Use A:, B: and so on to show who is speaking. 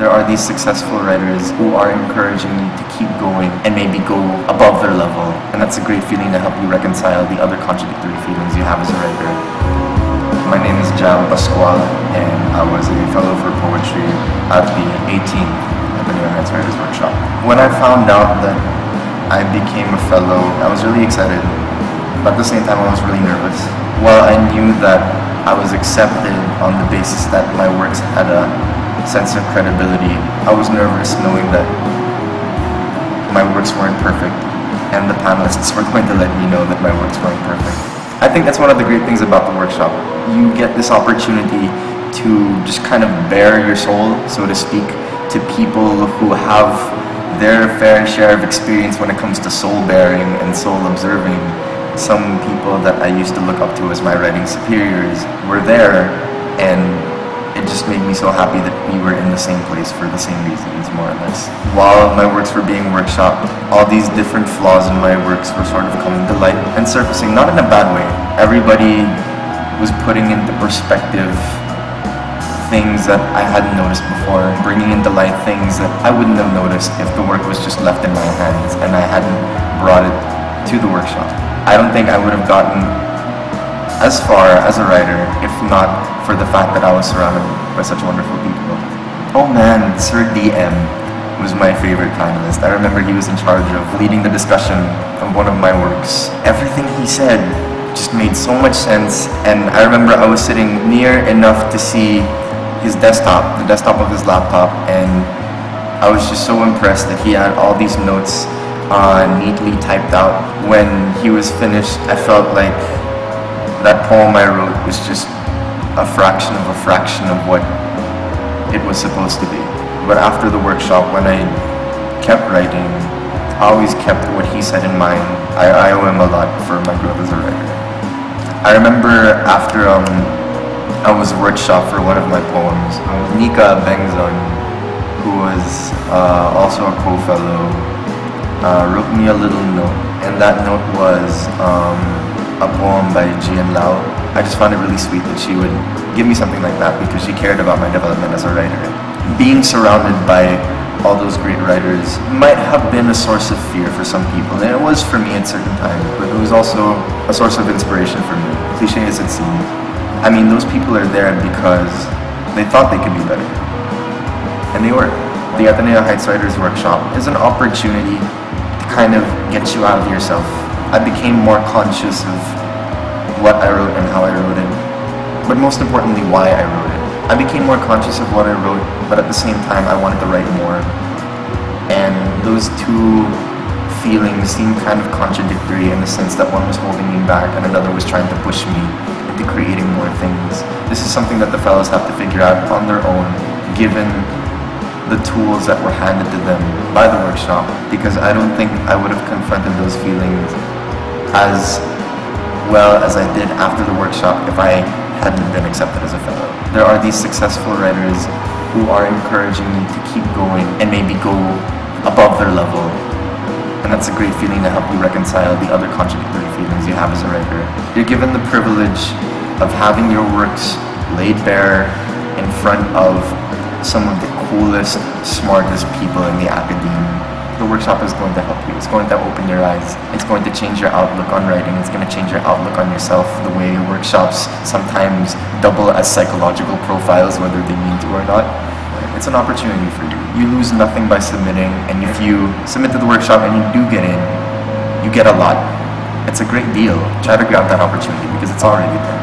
A: There are these successful writers who are encouraging you to keep going and maybe go above their level. And that's a great feeling to help you reconcile the other contradictory feelings you have as a writer. My name is Pascual, and I was a fellow for poetry at the 18th Ateneo Art Gallery workshop. When I found out that I became a fellow, I was really excited, but at the same time I was really nervous. While I knew that I was accepted on the basis that my works had a sense of credibility, I was nervous knowing that my works weren't perfect, and the panelists were going to let me know that my works weren't perfect. I think that's one of the great things about the workshop. You get this opportunity to just kind of bare your soul, so to speak, to people who have their fair share of experience when it comes to soul bearing and soul observing. Some people that I used to look up to as my writing superiors were there, and it just made me so happy that we were in the same place for the same reasons, more or less. While my works were being workshopped, all these different flaws in my works were sort of coming to light and surfacing, not in a bad way. Everybody was putting into perspective things that I hadn't noticed before, bringing into light things that I wouldn't have noticed if the work was just left in my hands and I hadn't brought it to the workshop. I don't think I would have gotten as far as a writer if not for the fact that I was surrounded by such wonderful people. Oh man, Sir DM was my favorite panelist. I remember he was in charge of leading the discussion of one of my works. Everything he said just made so much sense, and I remember I was sitting near enough to see his desktop, the desktop of his laptop, and I was just so impressed that he had all these notes neatly typed out. When he was finished, I felt like that poem I wrote was just a fraction of what it was supposed to be. But after the workshop, when I kept writing, I always kept what he said in mind. I owe him a lot for my growth as a writer. I remember after I was workshop for one of my poems, Nika Bengzon, who was also a co-fellow, wrote me a little note, and that note was a poem by Jian Lao. I just found it really sweet that she would give me something like that because she cared about my development as a writer. Being surrounded by all those great writers might have been a source of fear for some people, and it was for me at certain times, but it was also a source of inspiration for me, cliche as it seems. I mean, those people are there because they thought they could be better, and they were. The Ateneo Heights Writers Workshop is an opportunity to kind of get you out of yourself. I became more conscious of what I wrote and how I wrote it, but most importantly, why I wrote it. I became more conscious of what I wrote, but at the same time, I wanted to write more. And those two feelings seemed kind of contradictory in the sense that one was holding me back and another was trying to push me into creating more things. This is something that the fellows have to figure out on their own, given the tools that were handed to them by the workshop, because I don't think I would have confronted those feelings as well as I did after the workshop if I hadn't been accepted as a fellow. There are these successful writers who are encouraging you to keep going and maybe go above their level, and that's a great feeling to help you reconcile the other contradictory feelings you have as a writer. You're given the privilege of having your works laid bare in front of some of the coolest, smartest people in the academe. The workshop is going to help you. It's going to open your eyes. It's going to change your outlook on writing. It's going to change your outlook on yourself, the way workshops sometimes double as psychological profiles, whether they mean to or not. It's an opportunity for you. You lose nothing by submitting, and if you submit to the workshop and you do get in, you get a lot. It's a great deal. Try to grab that opportunity because it's already there.